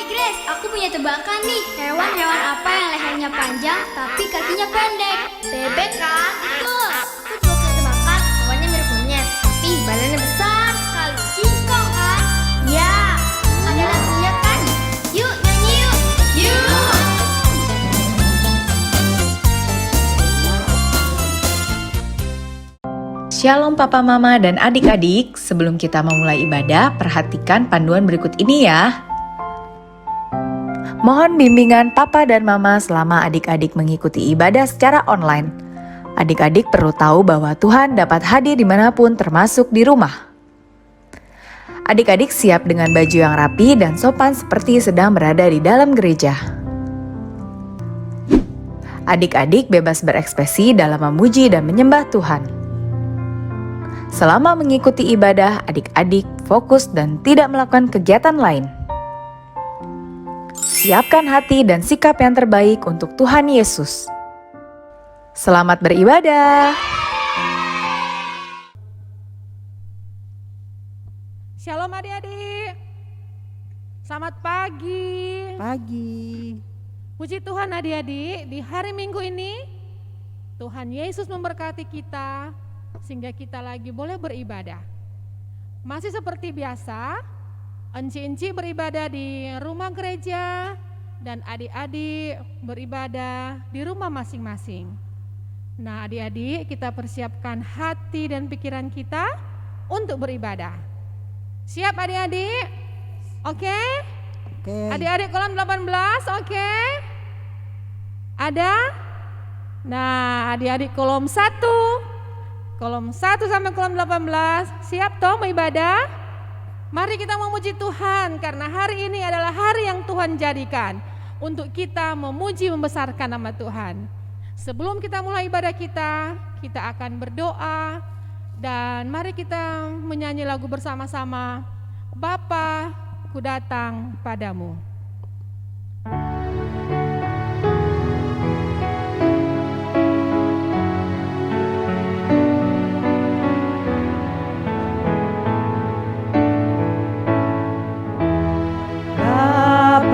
Grace, aku punya tebakan nih. Hewan-hewan apa yang lehernya panjang tapi kakinya pendek? Bebek kan? Betul. Aku juga punya tebakan. Hewannya mirip monyet, tapi badannya besar sekali. Singkong kan? Ya. Ada lagunya kan? Yuk nyanyi yuk. Yuk. Shalom Papa Mama dan adik-adik, sebelum kita memulai ibadah, perhatikan panduan berikut ini ya. Mohon bimbingan Papa dan Mama selama adik-adik mengikuti ibadah secara online. Adik-adik perlu tahu bahwa Tuhan dapat hadir dimanapun termasuk di rumah. Adik-adik siap dengan baju yang rapi dan sopan seperti sedang berada di dalam gereja. Adik-adik bebas berekspresi dalam memuji dan menyembah Tuhan. Selama mengikuti ibadah, adik-adik fokus dan tidak melakukan kegiatan lain. Siapkan hati dan sikap yang terbaik untuk Tuhan Yesus. Selamat beribadah. Shalom adik-adik. Selamat pagi. Pagi. Puji Tuhan adik-adik, di hari Minggu ini Tuhan Yesus memberkati kita sehingga kita lagi boleh beribadah. Masih seperti biasa, enci-enci beribadah di rumah gereja dan adik-adik beribadah di rumah masing-masing. Nah adik-adik, kita persiapkan hati dan pikiran kita untuk beribadah. Siap adik-adik? Oke? Adik-adik kolom 18, oke? Ada? Nah adik-adik kolom 1. Kolom 1 sampai kolom 18, siap toh mau ibadah? Mari kita memuji Tuhan karena hari ini adalah hari yang Tuhan jadikan untuk kita memuji membesarkan nama Tuhan. Sebelum kita mulai ibadah kita akan berdoa dan mari kita menyanyi lagu bersama-sama. Bapa, ku datang padamu.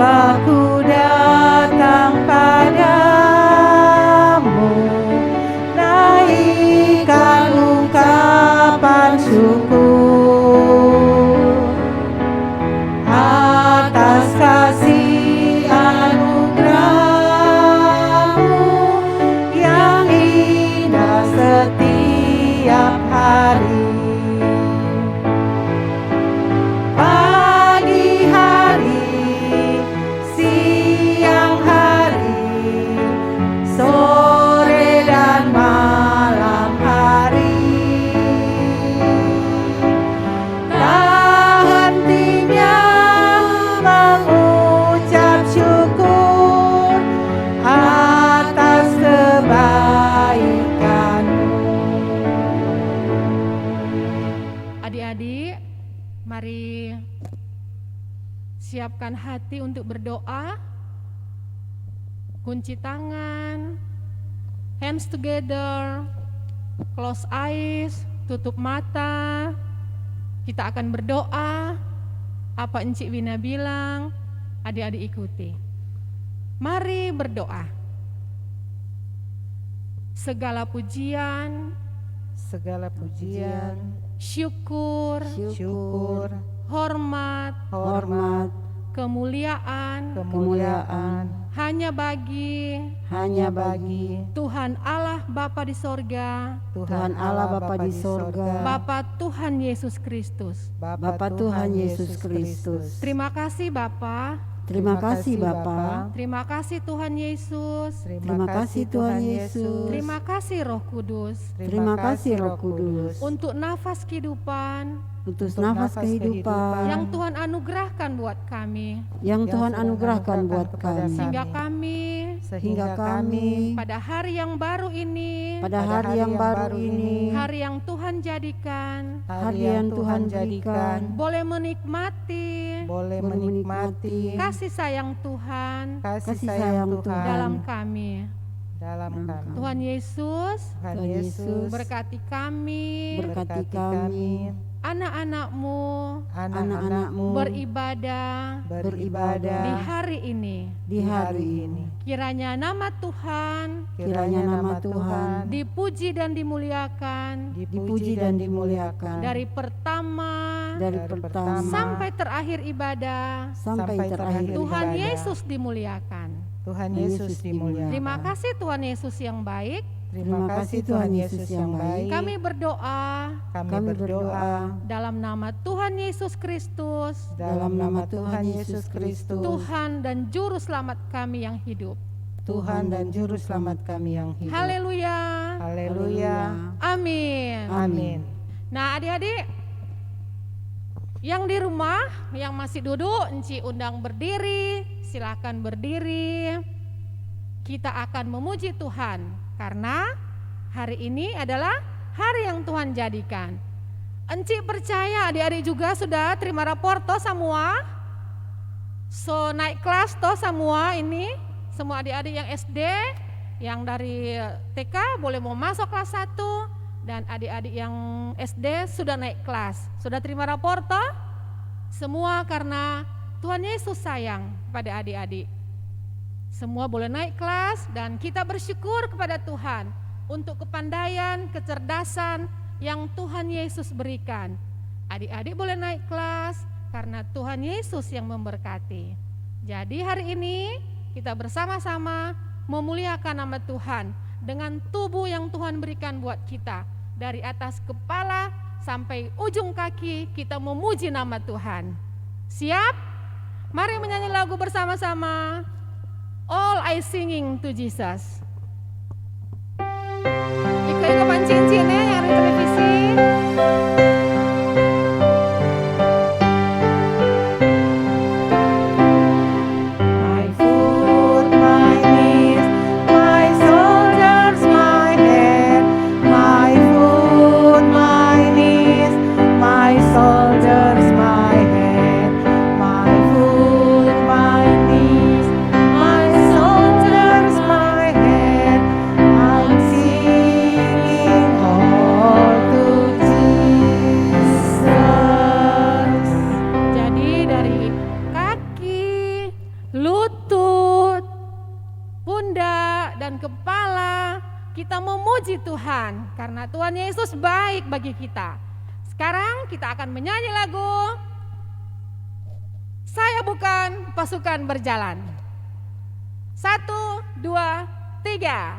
Aku datang padamu, naikkan ungkapan syukur atas kasih anugerah-Mu yang indah setiap hari. Mari siapkan hati untuk berdoa. Kunci tangan, hands together, close eyes, tutup mata. Kita akan berdoa. Apa Encik Wina bilang, adik-adik ikuti. Mari berdoa. Segala pujian, syukur, hormat, kemuliaan, hanya bagi Tuhan Allah Bapa di sorga, Bapa Tuhan Yesus Kristus. Terima kasih Bapa. Terima kasih Bapa. Terima kasih Tuhan Yesus. Terima kasih Tuhan Yesus. Terima kasih Roh Kudus. Terima kasih Roh Kudus. Untuk nafas kehidupan Untuk nafas kehidupan yang Tuhan anugerahkan buat kami. Sehingga kami Pada hari yang baru ini, hari yang Tuhan jadikan, boleh menikmati kasih sayang Tuhan dalam kami. Tuhan Yesus, berkati kami, anak-anakmu anak-anakmu beribadah beribadah di hari ini. di hari ini. Kiranya nama Tuhan Kiranya nama Tuhan dipuji dan dimuliakan dipuji dan dimuliakan dari pertama dari pertama sampai terakhir ibadah. sampai terakhir Tuhan ibadah. Yesus dimuliakan. Tuhan Yesus dimuliakan. Terima kasih Tuhan Yesus yang baik. Terima kasih Tuhan Yesus yang baik. Kami berdoa Kami berdoa dalam nama Tuhan Yesus Kristus, dalam nama Tuhan Yesus Kristus, Tuhan dan Juru Selamat kami yang hidup. Tuhan dan Juru Selamat kami yang hidup. Haleluya. Haleluya. Amin. Amin. Nah, adik-adik yang di rumah, yang masih duduk, Enci undang berdiri, silakan berdiri. Kita akan memuji Tuhan karena hari ini adalah hari yang Tuhan jadikan. Enci percaya adik-adik juga sudah terima rapor toh semua. So naik kelas toh semua ini, semua adik-adik yang SD, yang dari TK boleh mau masuk kelas 1, dan adik-adik yang SD sudah naik kelas. Sudah terima rapor toh? Semua karena Tuhan Yesus sayang pada adik-adik. Semua boleh naik kelas dan kita bersyukur kepada Tuhan untuk kepandaian, kecerdasan yang Tuhan Yesus berikan. Adik-adik boleh naik kelas karena Tuhan Yesus yang memberkati. Jadi hari ini kita bersama-sama memuliakan nama Tuhan dengan tubuh yang Tuhan berikan buat kita. Dari atas kepala sampai ujung kaki kita memuji nama Tuhan. Siap? Mari menyanyi lagu bersama-sama. All I singing to Jesus. Ikut-ikutan cincinnya yang ada di televisi. My foot, my knees, my shoulders, my head. My foot, my knees, my shoulders, my head. My foot, my knees, my shoulders, my head. I'm singing all to Jesus. Jadi dari kaki, lutut, pundak, dan kepala kita memuji Tuhan karena Tuhan Yesus baik bagi kita. Sekarang kita akan menyanyi lagu Saya Bukan Pasukan Berjalan. 1, 2, 3.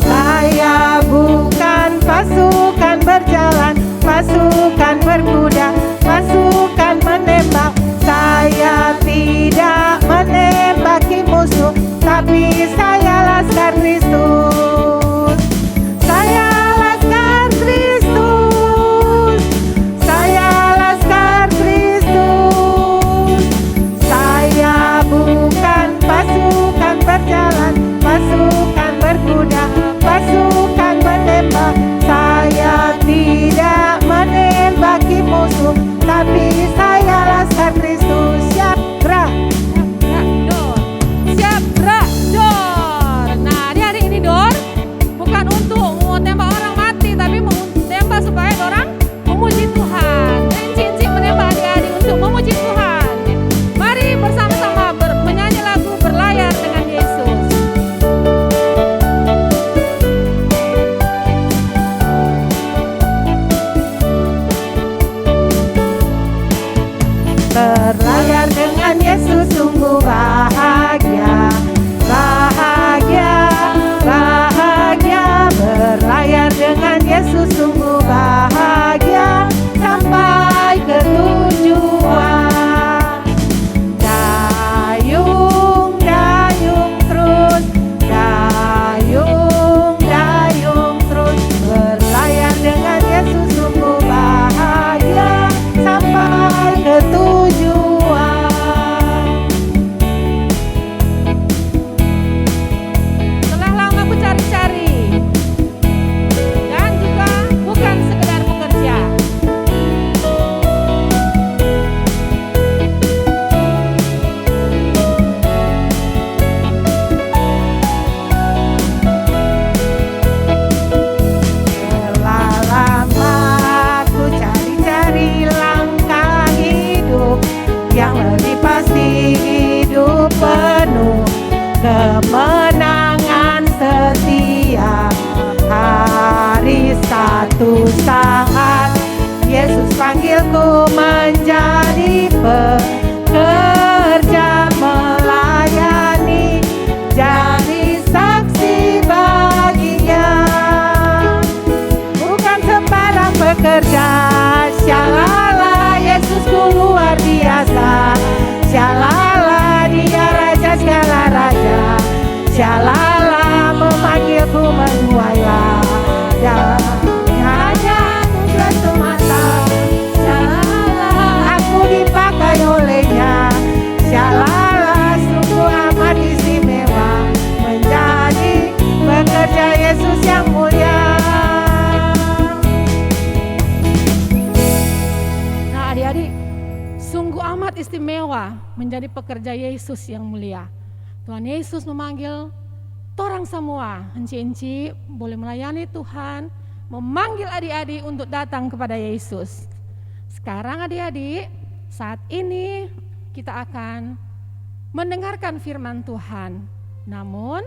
Saya bukan pasukan berjalan, pasukan berkuda, pasukan menembak. Saya tidak menembaki musuh, tapi saya laskar Kristus. Saya laskar Kristus. Saya laskar Kristus. Saya bukan pasukan berjalan, pasukan berkuda, pasukan menembak. Saya tidak menembaki musuh, tapi saya laskar Kristus. Siap gerak. Siap gerak, dor. bekerja melayani, jadi saksi baginya. Bukan sembarang pekerja, syalala Yesusku luar biasa, syalala Dia Raja segala raja, syalala memanggilku menuai lada. Hanya anugerah semata, syalala aku dipakai olehnya, syalala sungguh amat istimewa, menjadi pekerja Yesus yang mulia. Nah adik-adik, sungguh amat istimewa menjadi pekerja Yesus yang mulia. Tuhan Yesus memanggil torang semua, enci-enci boleh melayani Tuhan, memanggil adik-adik untuk datang kepada Yesus. Sekarang adik-adik, saat ini kita akan mendengarkan firman Tuhan. Namun,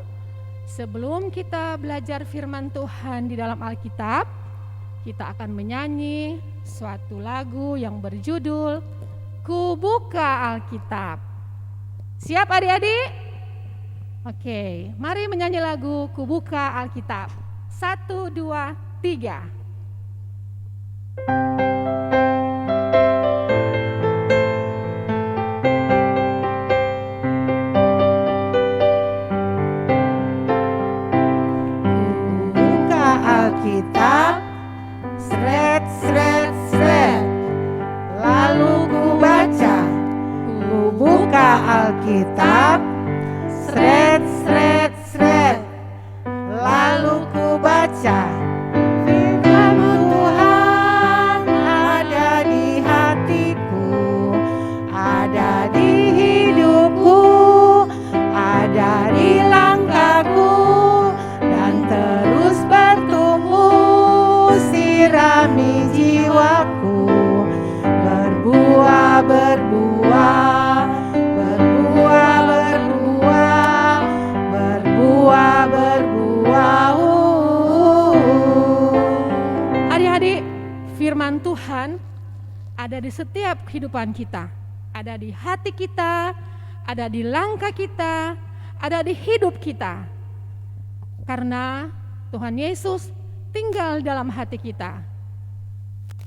sebelum kita belajar firman Tuhan di dalam Alkitab, kita akan menyanyi suatu lagu yang berjudul Ku Buka Alkitab. Siap adik-adik? Oke, mari menyanyi lagu Ku Buka Alkitab. 1, 2, 3. Buka Alkitab, sret, sret, sret, lalu ku baca. Ku buka Alkitab, sret, sret, sret, lalu ku baca. Firman Tuhan ada di hatiku, ada di hidupku, ada di langkahku, dan terus bertumbuh, sirami jiwaku, berbuah, berbuah, berbuah, berbuah, berbuah, berbuah. Adik-adik, firman Tuhan ada di setiap kehidupan kita. Ada di hati kita, ada di langkah kita, ada di hidup kita. Karena Tuhan Yesus tinggal dalam hati kita.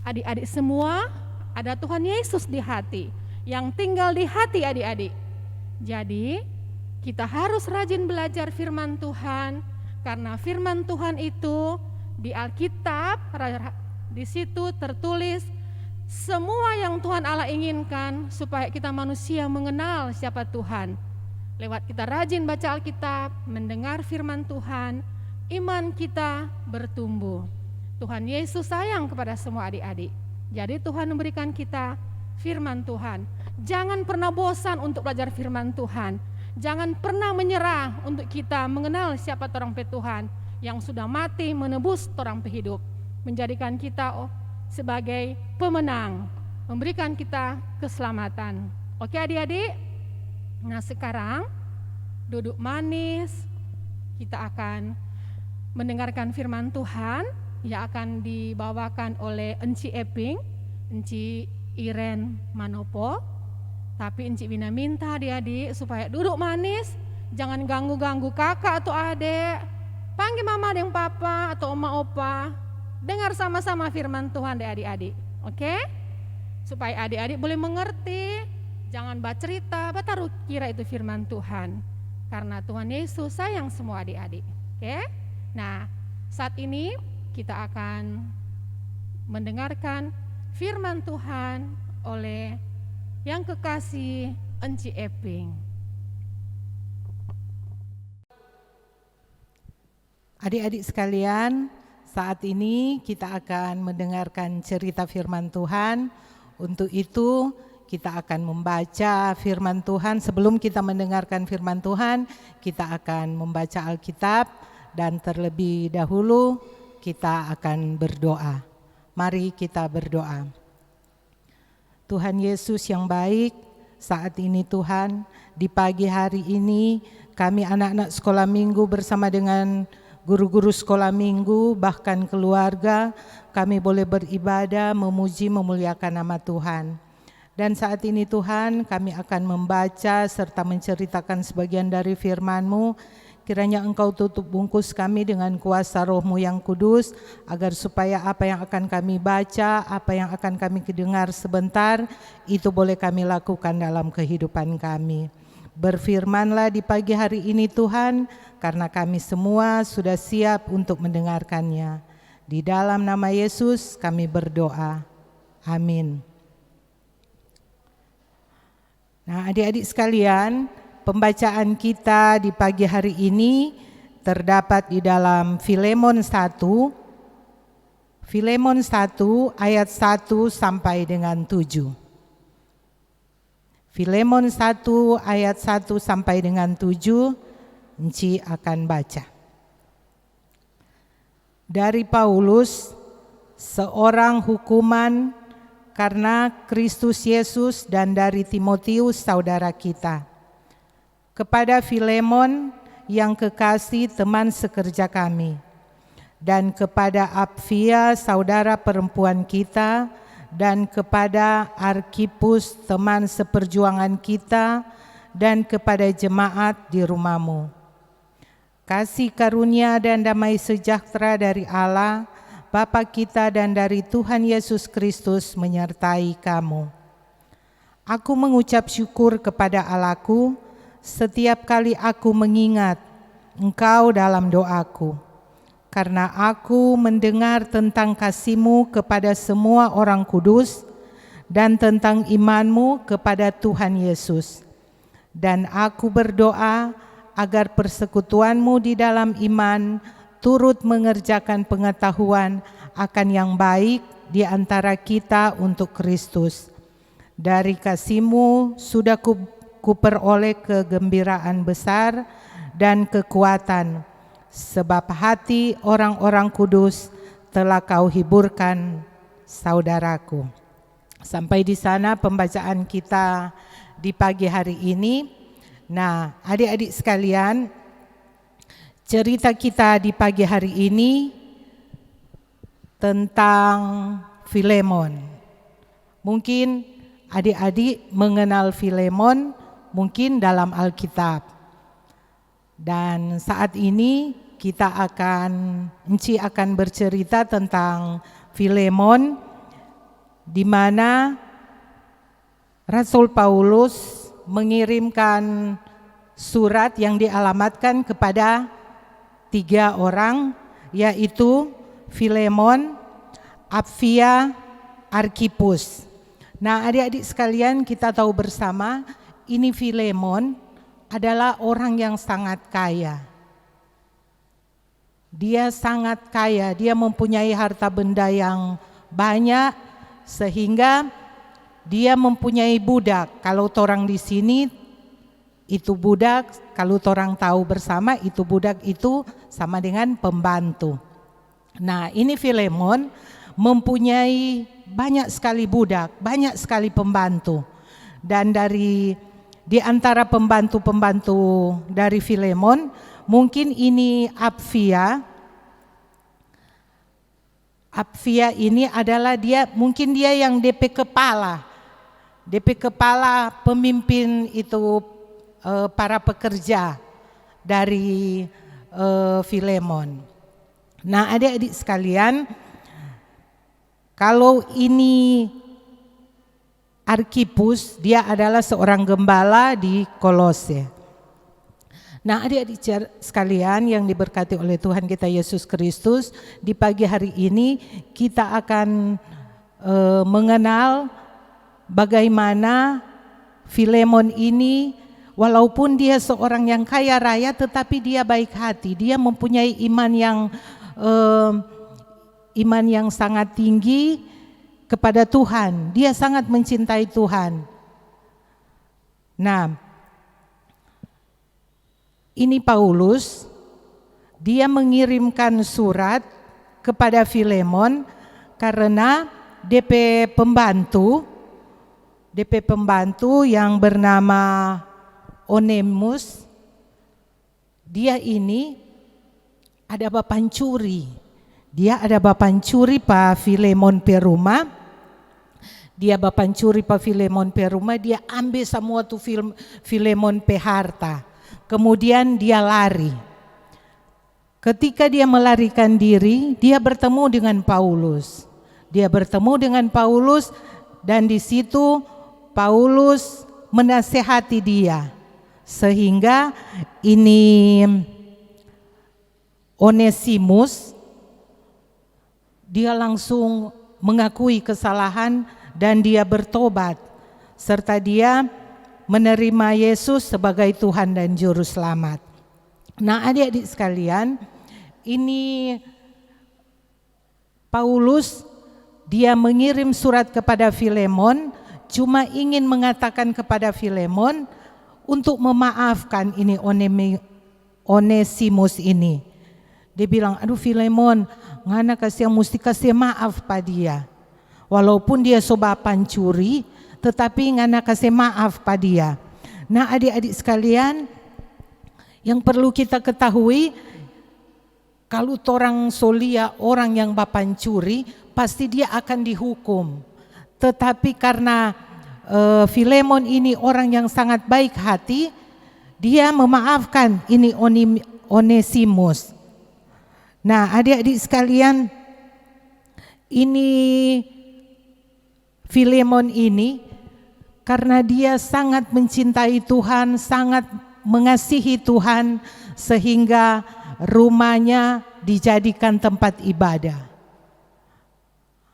Adik-adik semua, ada Tuhan Yesus di hati, yang tinggal di hati adik-adik. Jadi, kita harus rajin belajar firman Tuhan, karena firman Tuhan itu di Alkitab, di situ tertulis semua yang Tuhan Allah inginkan supaya kita manusia mengenal siapa Tuhan. Lewat kita rajin baca Alkitab, mendengar firman Tuhan, iman kita bertumbuh. Tuhan Yesus sayang kepada semua adik-adik. Jadi Tuhan memberikan kita firman Tuhan. Jangan pernah bosan untuk belajar firman Tuhan. Jangan pernah menyerah untuk kita mengenal siapa torang pe Tuhan yang sudah mati menebus torang pe hidup, menjadikan kita sebagai pemenang, memberikan kita keselamatan. Oke adik-adik? Nah sekarang duduk manis, kita akan mendengarkan firman Tuhan yang akan dibawakan oleh Enci Eping, Enci Iren Manopo. Tapi Enci Bina minta adik-adik supaya duduk manis, jangan ganggu-ganggu kakak atau adik. Panggil mama dan papa atau oma opa, dengar sama-sama firman Tuhan deh adik-adik. Oke? Supaya adik-adik boleh mengerti, jangan baca cerita, taruh kira itu firman Tuhan. Karena Tuhan Yesus sayang semua adik-adik. Oke? Nah, saat ini kita akan mendengarkan firman Tuhan oleh yang kekasih Enci Eping. Adik-adik sekalian, saat ini kita akan mendengarkan cerita firman Tuhan. Untuk itu kita akan membaca firman Tuhan. Sebelum kita mendengarkan firman Tuhan, kita akan membaca Alkitab dan terlebih dahulu kita akan berdoa. Mari kita berdoa. Tuhan Yesus yang baik, saat ini Tuhan, di pagi hari ini kami anak-anak sekolah minggu bersama dengan guru-guru sekolah minggu, bahkan keluarga, kami boleh beribadah, memuji, memuliakan nama Tuhan. Dan saat ini Tuhan, kami akan membaca serta menceritakan sebagian dari firman-Mu. Kiranya Engkau tutup bungkus kami dengan kuasa Roh-Mu yang kudus, agar supaya apa yang akan kami baca, apa yang akan kami dengar sebentar, itu boleh kami lakukan dalam kehidupan kami. Berfirmanlah di pagi hari ini Tuhan, karena kami semua sudah siap untuk mendengarkannya. Di dalam nama Yesus kami berdoa. Amin. Nah, adik-adik sekalian, pembacaan kita di pagi hari ini terdapat di dalam Filemon 1. Filemon 1 ayat 1 sampai dengan 7. Filemon 1 ayat 1 sampai dengan 7, Enci akan baca. Dari Paulus, seorang hukuman karena Kristus Yesus, dan dari Timotius saudara kita. Kepada Filemon yang kekasih teman sekerja kami, dan kepada Apfia saudara perempuan kita, dan kepada Arkipus teman seperjuangan kita, dan kepada jemaat di rumahmu. Kasih karunia dan damai sejahtera dari Allah Bapa kita dan dari Tuhan Yesus Kristus menyertai kamu. Aku mengucap syukur kepada Allahku setiap kali aku mengingat Engkau dalam doaku, karena aku mendengar tentang kasih-Mu kepada semua orang kudus dan tentang iman-Mu kepada Tuhan Yesus. Dan aku berdoa agar persekutuan-Mu di dalam iman turut mengerjakan pengetahuan akan yang baik di antara kita untuk Kristus. Dari kasih-Mu sudah kuperoleh kegembiraan besar dan kekuatan, sebab hati orang-orang kudus telah Kau hiburkan, saudaraku. Sampai di sana pembacaan kita di pagi hari ini. Nah, adik-adik sekalian, cerita kita di pagi hari ini tentang Filemon. Mungkin adik-adik mengenal Filemon mungkin dalam Alkitab. Dan saat ini Enci akan bercerita tentang Filemon, di mana Rasul Paulus mengirimkan surat yang dialamatkan kepada 3 orang, yaitu Filemon, Apfia, Arkipus. Nah, adik-adik sekalian, kita tahu bersama ini Filemon adalah orang yang sangat kaya. Dia sangat kaya, dia mempunyai harta benda yang banyak, sehingga dia mempunyai budak. Kalau orang di sini itu budak, kalau orang tahu bersama itu budak itu sama dengan pembantu. Nah, ini Filemon mempunyai banyak sekali budak, banyak sekali pembantu. Dan di antara pembantu-pembantu dari Filemon, mungkin ini Apfia. Apfia ini adalah mungkin dia yang DP kepala pemimpin itu para pekerja dari Filemon. Nah, adik-adik sekalian, kalau ini Arkipus, dia adalah seorang gembala di Kolose. Nah, adik-adik sekalian yang diberkati oleh Tuhan kita Yesus Kristus, di pagi hari ini kita akan mengenal bagaimana Filemon ini, walaupun dia seorang yang kaya raya, tetapi dia baik hati. Dia mempunyai iman yang sangat tinggi kepada Tuhan. Dia sangat mencintai Tuhan. Nah, ini Paulus, dia mengirimkan surat kepada Filemon karena DP pembantu yang bernama Onesimus, dia ini ada bapak pencuri. Dia ada bapak pencuri Pak Filemon pe rumah. Dia bapancuri pa Filemon pe rumah, dia ambil semua tu Filemon pe harta. Kemudian dia lari. Ketika dia melarikan diri, dia bertemu dengan Paulus. Dia bertemu dengan Paulus dan di situ Paulus menasehati dia. Sehingga ini Onesimus dia langsung mengakui kesalahan dan dia bertobat serta dia menerima Yesus sebagai Tuhan dan Juru Selamat. Nah, adik-adik sekalian, ini Paulus dia mengirim surat kepada Filemon, cuma ingin mengatakan kepada Filemon untuk memaafkan ini Onesimus ini. Dia bilang, aduh Filemon, ngana mesti kasih maaf pada dia. Walaupun dia coba pancuri, tetapi ngana kasih maaf pada dia. Nah, adik-adik sekalian, yang perlu kita ketahui, kalau orang solia, orang yang bapancuri, pasti dia akan dihukum. Tetapi karena Filemon ini orang yang sangat baik hati, dia memaafkan ini Onesimus. Nah, adik-adik sekalian, ini Filemon ini karena dia sangat mencintai Tuhan, sangat mengasihi Tuhan, sehingga rumahnya dijadikan tempat ibadah.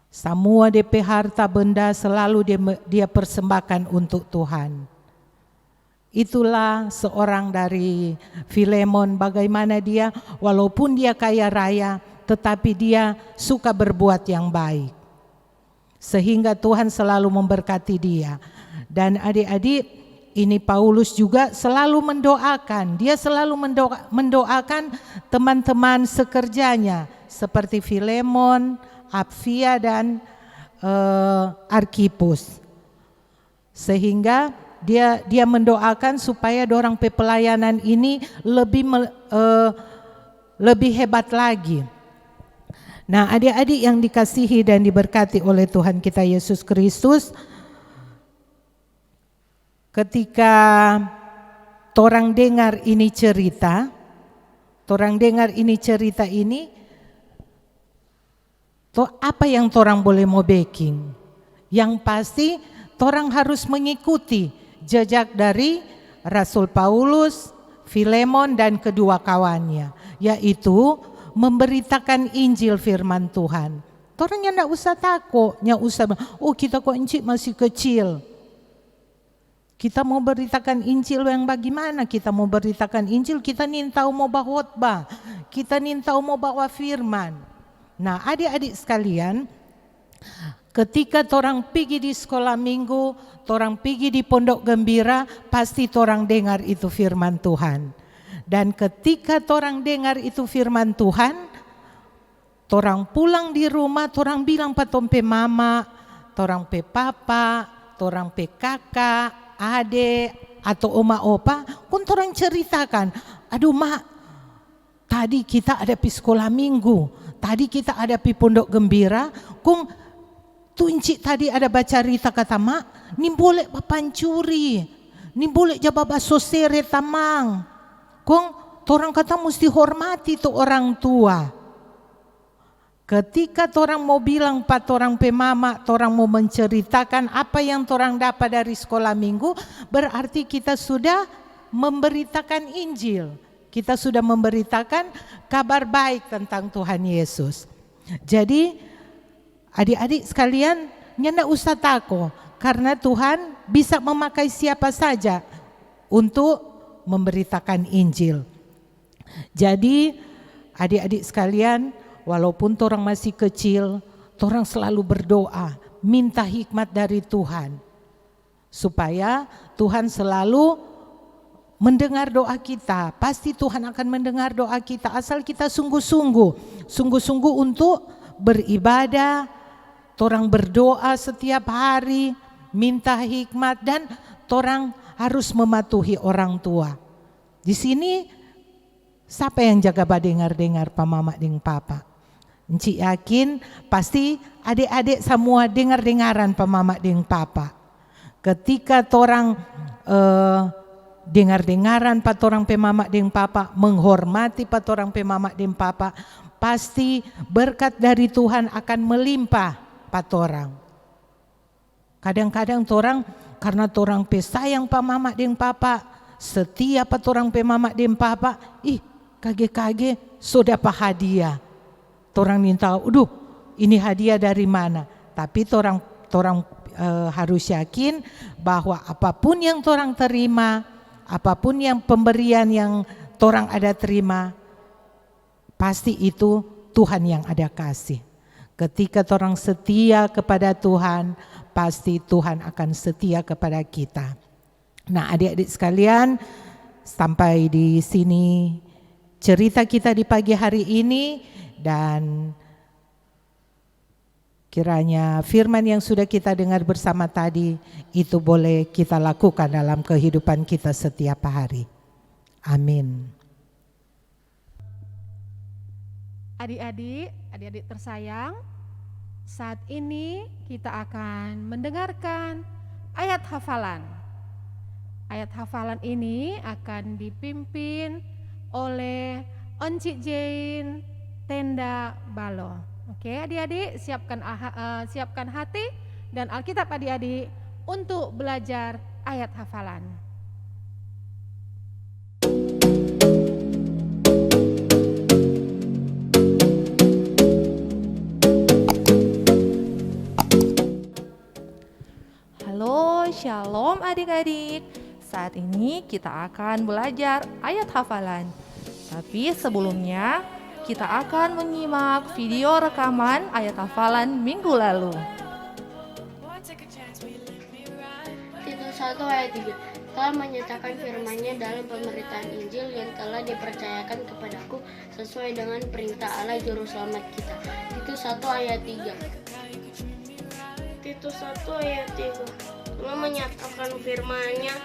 Semua DP harta benda selalu dia persembahkan untuk Tuhan. Itulah seorang dari Filemon, bagaimana dia walaupun dia kaya raya, tetapi dia suka berbuat yang baik. Sehingga Tuhan selalu memberkati dia. Dan adik-adik, ini Paulus juga selalu mendoakan. Dia selalu mendoakan teman-teman sekerjanya seperti Filemon, Apfia dan Arkhipus. Sehingga dia mendoakan supaya dorang pelayanan ini lebih hebat lagi. Nah, adik-adik yang dikasihi dan diberkati oleh Tuhan kita Yesus Kristus, ketika torang dengar ini cerita ini, apa yang torang boleh mau backing? Yang pasti torang harus mengikuti jejak dari Rasul Paulus, Filemon dan kedua kawannya, yaitu memberitakan Injil firman Tuhan. Torangnya enggak usah takut, enggak usah, oh kita kok encik masih kecil. Kita mau beritakan Injil yang bagaimana? Kita mau beritakan Injil, kita nintau mau bawa khotbah, kita nintau mau bawa firman. Nah, adik-adik sekalian, ketika torang pergi di sekolah minggu, torang pergi di pondok gembira, pasti torang dengar itu firman Tuhan. Dan ketika torang dengar itu firman Tuhan, torang pulang di rumah, torang bilang pa tompe mama, torang pe papa, torang pe kakak, ade atau oma opa, kun torang ceritakan, aduh mak, tadi kita ada pi sekolah minggu, tadi kita ada pi pondok gembira, kung tu encik tadi ada baca cerita kata mak, ni boleh papancuri, ni boleh jaba baso sere tamang. Kung torang kata mesti hormati tu orang tua. Ketika torang mau bilang pa torang pe mama, torang mau menceritakan apa yang torang dapat dari sekolah minggu, berarti kita sudah memberitakan Injil. Kita sudah memberitakan kabar baik tentang Tuhan Yesus. Jadi adik-adik sekalian, nggak usah takut, karena Tuhan bisa memakai siapa saja untuk memberitakan Injil. Jadi adik-adik sekalian, walaupun torang masih kecil, torang selalu berdoa, minta hikmat dari Tuhan, supaya Tuhan selalu mendengar doa kita. Pasti Tuhan akan mendengar doa kita, asal kita sungguh-sungguh untuk beribadah, torang berdoa setiap hari, minta hikmat, dan torang harus mematuhi orang tua. Di sini siapa yang jaga dengar-dengar pa mama ding papa? Encik yakin pasti adik-adik semua dengar-dengaran pa mama deng papa. Ketika torang dengar-dengaran pa torang pe mama deng papa, menghormati pa torang pe mama deng papa, pasti berkat dari Tuhan akan melimpah pa torang. Kadang-kadang torang karena torang pe sayang pa mama deng papa, setia pa torang pe mama deng papa, kage-kage sudah pa hadiah. Torang minta, ini hadiah dari mana? Tapi torang harus yakin bahwa apapun yang torang terima, apapun yang pemberian yang torang ada terima, pasti itu Tuhan yang ada kasih. Ketika torang setia kepada Tuhan, pasti Tuhan akan setia kepada kita. Nah, adik-adik sekalian, sampai di sini cerita kita di pagi hari ini. Dan kiranya firman yang sudah kita dengar bersama tadi itu boleh kita lakukan dalam kehidupan kita setiap hari. Amin. Adik-adik tersayang, saat ini kita akan mendengarkan ayat hafalan. Ayat hafalan ini akan dipimpin oleh Encik Jane Tenda Balo. Oke, adik-adik siapkan hati dan Alkitab adik-adik untuk belajar ayat hafalan. Halo, shalom adik-adik. Saat ini kita akan belajar ayat hafalan. Tapi sebelumnya kita akan menyimak video rekaman ayat hafalan minggu lalu. Titus 1 ayat 3 telah menyatakan firman-Nya dalam pemberitaan Injil yang telah dipercayakan kepadaku sesuai dengan perintah Allah Juru Selamat kita. Titus 1 ayat 3. Titus 1 ayat 3 telah menyatakan firman-Nya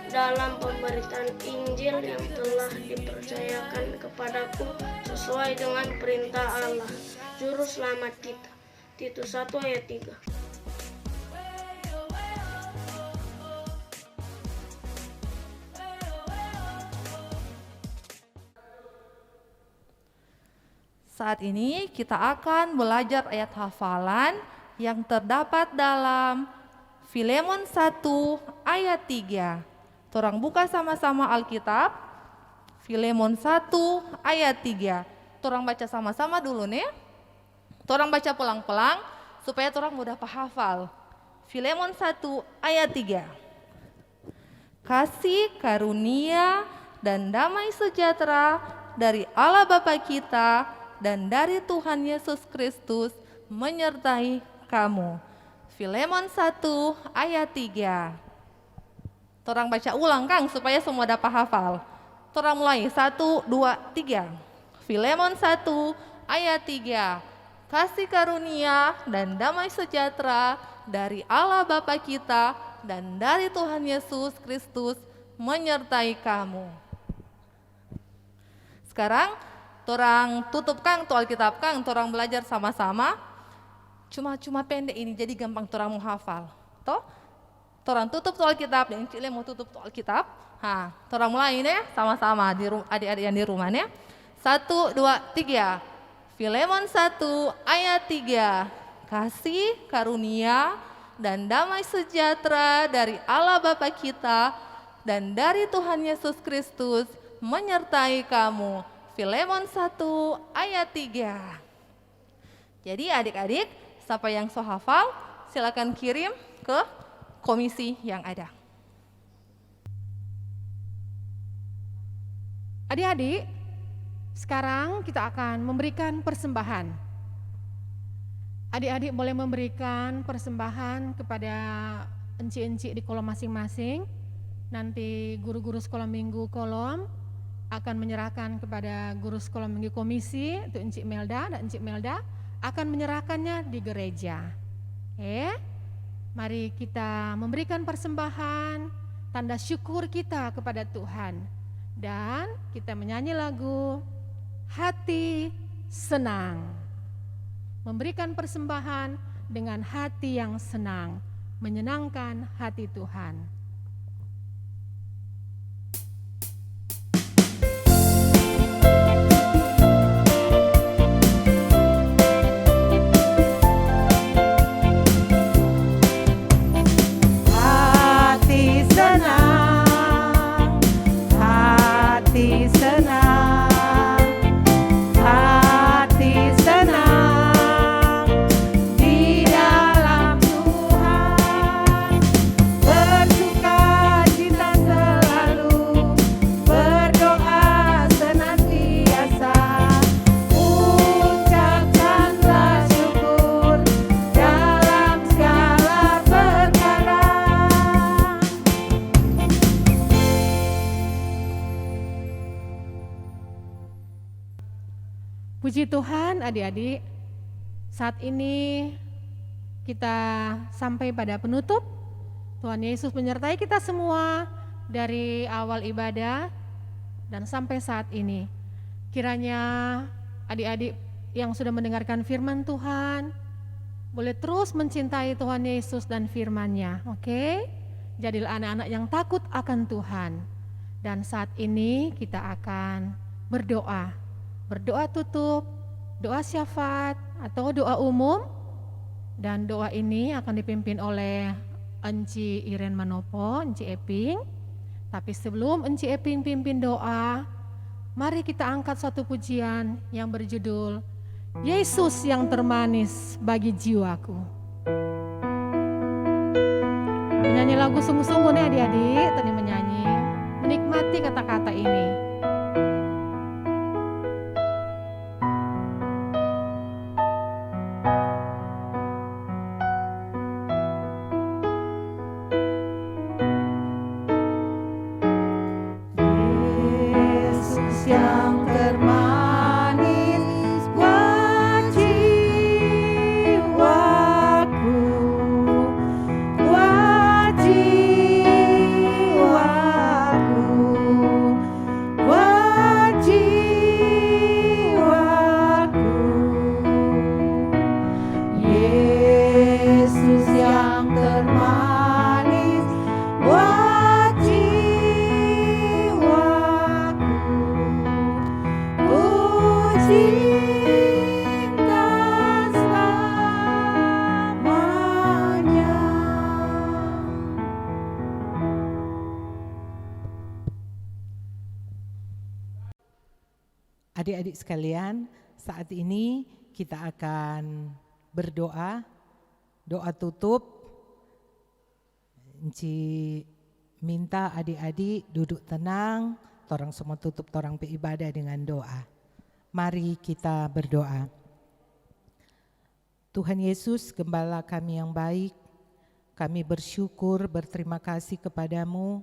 dalam pemberitaan Injil yang telah dipercayakan kepadaku sesuai dengan perintah Allah Juru Selamat kita. Titus 1 ayat 3. Saat ini kita akan belajar ayat hafalan yang terdapat dalam Filemon 1 ayat 3. Torang buka sama-sama Alkitab, Filemon 1 ayat 3. Torang baca sama-sama dulu nih. Torang baca pelang-pelang supaya torang mudah hafal. Filemon 1 ayat 3. Kasih karunia dan damai sejahtera dari Allah Bapa kita dan dari Tuhan Yesus Kristus menyertai kamu. Filemon 1 ayat 3. Torang baca ulang Kang supaya semua dapat hafal. Torang mulai 1, 2, 3. Filemon 1 ayat 3. Kasih karunia dan damai sejahtera dari Allah Bapa kita dan dari Tuhan Yesus Kristus menyertai kamu. Sekarang torang tutup Kang tuh Alkitab Kang, torang belajar sama-sama. Cuma pendek ini jadi gampang torang mau hafal. Toh? Torang tutup tuh Alkitab, dan Cile mau tutup tuh Alkitab. Torang mulai nih sama-sama di adik-adik yang di rumah nih. 1, 2, 3. Filemon 1 ayat 3. Kasih karunia dan damai sejahtera dari Allah Bapa kita dan dari Tuhan Yesus Kristus menyertai kamu. Filemon 1 ayat 3. Jadi adik-adik, siapa yang so hafal, silakan kirim ke komisi yang ada. Adik-adik, sekarang kita akan memberikan persembahan. Adik-adik boleh memberikan persembahan kepada encik-encik di kolom masing-masing. Nanti guru-guru sekolah minggu kolom akan menyerahkan kepada guru sekolah minggu komisi, itu Encik Melda, dan Encik Melda akan menyerahkannya di gereja. Mari kita memberikan persembahan, tanda syukur kita kepada Tuhan. Dan kita menyanyi lagu Hati Senang. memberikan persembahan dengan hati yang senang, menyenangkan hati Tuhan. Hati senang, hati senang, hati senang di dalam Tuhan. Bersuka cita selalu, berdoa senantiasa. Ucapkanlah syukur dalam segala perkara. Puji Tuhan adik-adik, saat ini kita sampai pada penutup. Tuhan Yesus menyertai kita semua dari awal ibadah dan sampai saat ini. Kiranya adik-adik yang sudah mendengarkan firman Tuhan boleh terus mencintai Tuhan Yesus dan firman-Nya, oke? Jadilah anak-anak yang takut akan Tuhan. Dan saat ini kita akan berdoa. Berdoa tutup, doa syafaat atau doa umum. Dan doa ini akan dipimpin oleh Enci Iren Manopo, Enci Eping. Tapi sebelum Enci Eping pimpin doa, mari kita angkat satu pujian yang berjudul Yesus yang termanis bagi jiwaku. Menyanyi lagu sungguh-sungguh nih adik-adik, tadi menyanyi, menikmati kata-kata ini. Yesus yang termanis buat jiwaku, buat jiwaku, buat jiwaku. Yesus yang termanis buat jiwaku, ku cinta selamanya. Adik-adik sekalian, saat ini kita akan berdoa, doa tutup. Enci minta adik-adik duduk tenang, torang semua tutup torang beribadah dengan doa. Mari kita berdoa. Tuhan Yesus, Gembala kami yang baik, kami bersyukur, berterima kasih kepadamu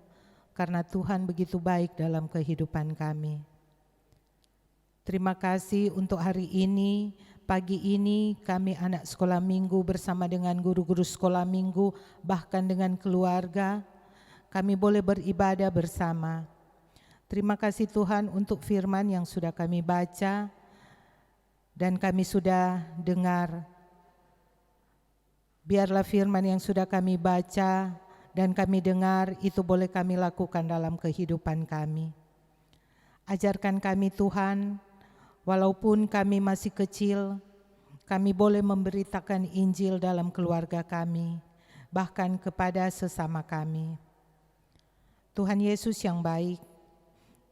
karena Tuhan begitu baik dalam kehidupan kami. Terima kasih untuk hari ini, pagi ini kami anak sekolah minggu bersama dengan guru-guru sekolah minggu, bahkan dengan keluarga, kami boleh beribadah bersama. Terima kasih Tuhan untuk firman yang sudah kami baca dan kami sudah dengar. Biarlah firman yang sudah kami baca dan kami dengar itu boleh kami lakukan dalam kehidupan kami. Ajarkan kami Tuhan, walaupun kami masih kecil, kami boleh memberitakan Injil dalam keluarga kami, bahkan kepada sesama kami. Tuhan Yesus yang baik,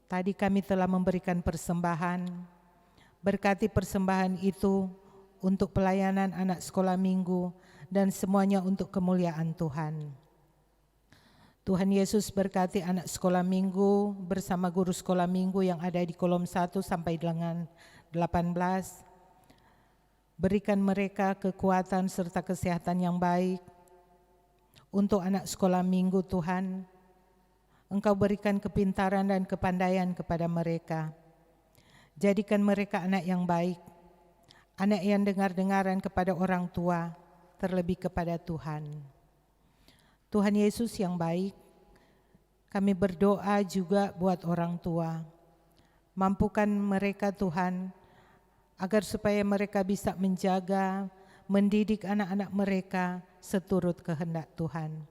tadi kami telah memberikan persembahan. Berkati persembahan itu untuk pelayanan anak sekolah minggu dan semuanya untuk kemuliaan Tuhan. Tuhan Yesus berkati anak sekolah minggu bersama guru sekolah minggu yang ada di kolom 1 sampai dengan 18. Berikan mereka kekuatan serta kesehatan yang baik. Untuk anak sekolah minggu Tuhan, Engkau berikan kepintaran dan kepandaian kepada mereka. Jadikan mereka anak yang baik, anak yang dengar-dengaran kepada orang tua, terlebih kepada Tuhan. Tuhan Yesus yang baik, kami berdoa juga buat orang tua. Mampukan mereka Tuhan, agar supaya mereka bisa menjaga, mendidik anak-anak mereka seturut kehendak Tuhan.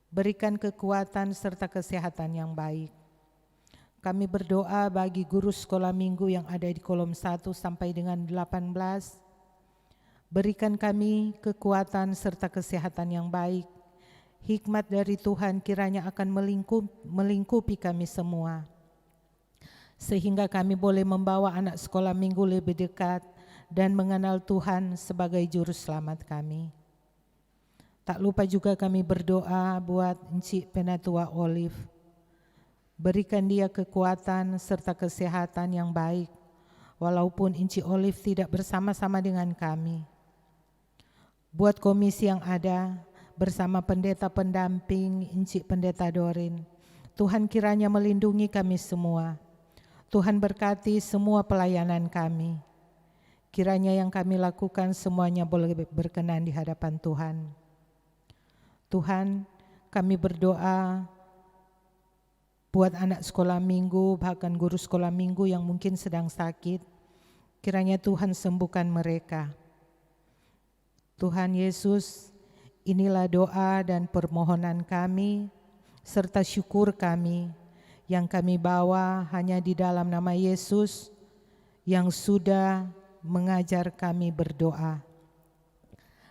Berikan kekuatan serta kesehatan yang baik. Kami berdoa bagi guru sekolah minggu yang ada di kolom 1 sampai dengan 18. Berikan kami kekuatan serta kesehatan yang baik. Hikmat dari Tuhan kiranya akan melingkupi kami semua, sehingga kami boleh membawa anak sekolah minggu lebih dekat dan mengenal Tuhan sebagai juru selamat kami. Tak lupa juga kami berdoa buat Encik Penatua Olive. Berikan dia kekuatan serta kesehatan yang baik, walaupun Encik Olive tidak bersama-sama dengan kami. Buat komisi yang ada bersama pendeta pendamping Encik Pendeta Dorin, Tuhan kiranya melindungi kami semua. Tuhan berkati semua pelayanan kami. Kiranya yang kami lakukan semuanya boleh berkenan di hadapan Tuhan. Tuhan, kami berdoa buat anak sekolah minggu, bahkan guru sekolah minggu yang mungkin sedang sakit. Kiranya Tuhan sembuhkan mereka. Tuhan Yesus, inilah doa dan permohonan kami, serta syukur kami yang kami bawa hanya di dalam nama Yesus yang sudah mengajar kami berdoa.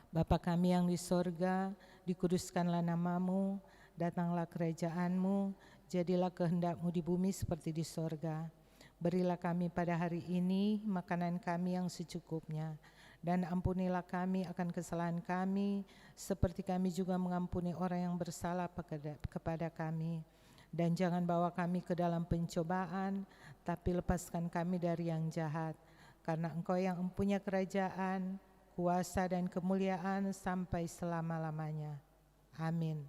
Bapa kami yang di sorga, dikuduskanlah namamu, datanglah kerajaanmu, jadilah kehendakmu di bumi seperti di sorga. Berilah kami pada hari ini makanan kami yang secukupnya, dan ampunilah kami akan kesalahan kami, seperti kami juga mengampuni orang yang bersalah kepada kami. Dan jangan bawa kami ke dalam pencobaan, tapi lepaskan kami dari yang jahat. Karena Engkau yang mempunyai kerajaan, kuasa dan kemuliaan sampai selama-lamanya. Amin.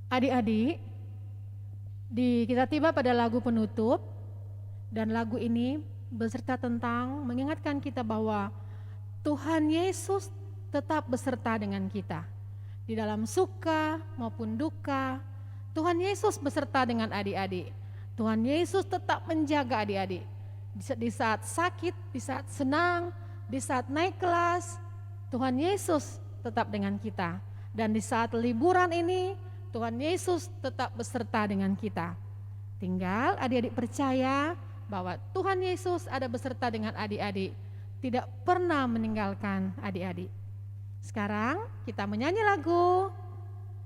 Adik-adik, kita tiba pada lagu penutup, dan lagu ini beserta tentang mengingatkan kita bahwa Tuhan Yesus tetap beserta dengan kita. Di dalam suka maupun duka, Tuhan Yesus beserta dengan adik-adik. Tuhan Yesus tetap menjaga adik-adik. Di saat sakit, di saat senang, di saat naik kelas, Tuhan Yesus tetap dengan kita. Dan di saat liburan ini, Tuhan Yesus tetap beserta dengan kita. Tinggal adik-adik percaya bahwa Tuhan Yesus ada beserta dengan adik-adik, tidak pernah meninggalkan adik-adik. Sekarang kita menyanyi lagu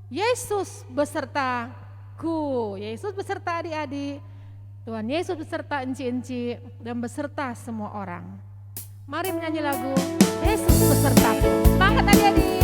Yesus besertaku. Yesus beserta adik-adik, Tuhan Yesus beserta enci-enci, dan beserta semua orang. Mari menyanyi lagu Yesus besertaku. Semangat adik-adik.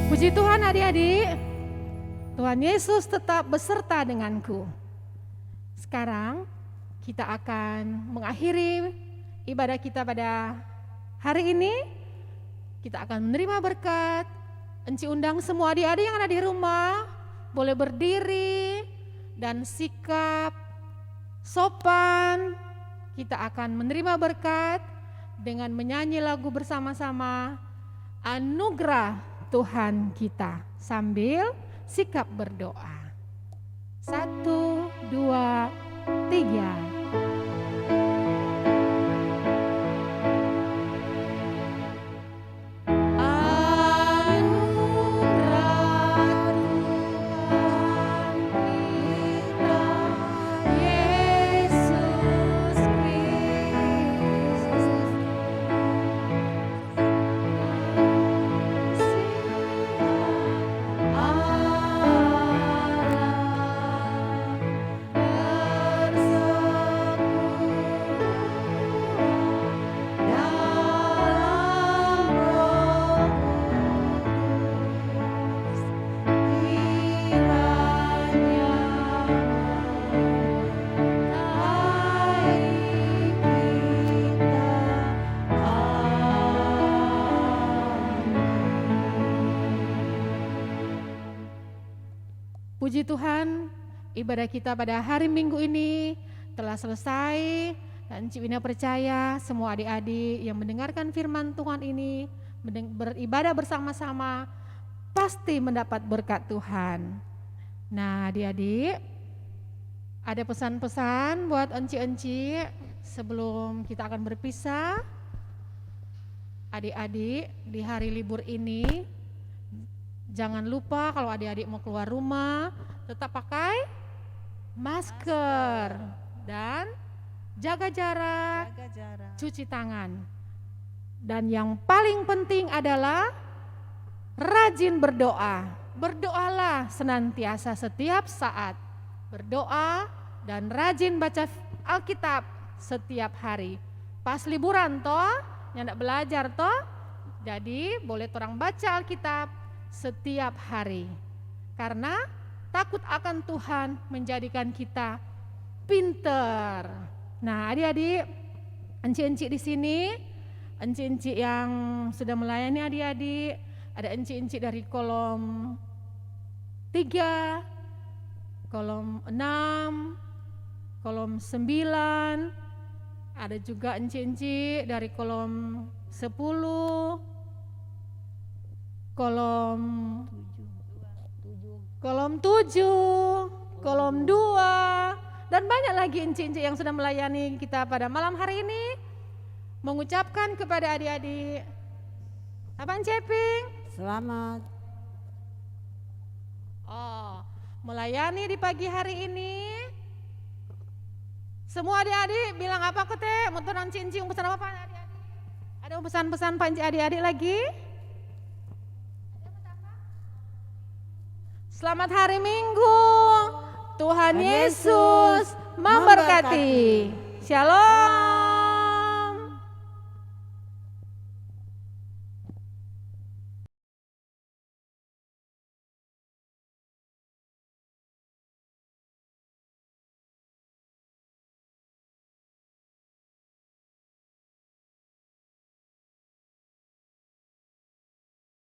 Puji Tuhan adik-adik, Tuhan Yesus tetap beserta denganku. Sekarang kita akan mengakhiri ibadah kita pada hari ini. Kita akan menerima berkat. Enci undang semua adik-adik yang ada di rumah, boleh berdiri dan sikap sopan. Kita akan menerima berkat dengan menyanyi lagu bersama-sama, Anugerah Tuhan kita, sambil sikap berdoa. 1, 2, 3. 3. Puji Tuhan, ibadah kita pada hari Minggu ini telah selesai dan Cik Wina percaya semua adik-adik yang mendengarkan firman Tuhan ini beribadah bersama-sama pasti mendapat berkat Tuhan. Nah, adik-adik, ada pesan-pesan buat enci-enci sebelum kita akan berpisah. Adik-adik, di hari libur ini jangan lupa kalau adik-adik mau keluar rumah tetap pakai masker dan jaga jarak, cuci tangan. Dan yang paling penting adalah rajin berdoa. Berdoalah senantiasa setiap saat. Berdoa dan rajin baca Alkitab setiap hari. Pas liburan toh, yang tidak belajar toh, jadi boleh orang baca Alkitab setiap hari. Karena takut akan Tuhan menjadikan kita pinter. Nah, adik-adik, enci-enci di sini, enci-enci yang sudah melayani adik-adik, ada enci-enci dari kolom 3, kolom 6, kolom 9, ada juga enci-enci dari kolom 10, kolom 7, kolom 2, dan banyak lagi enci-enci yang sudah melayani kita pada malam hari ini. Mengucapkan kepada adik-adik, Abang Ceping, Selamat. melayani di pagi hari ini. Semua adik-adik bilang apa ke teh? Mau turun cincin pesan apa adik-adik? Ada pesan-pesan panci adik-adik lagi? Selamat hari Minggu. Tuhan Yesus memberkati. Shalom.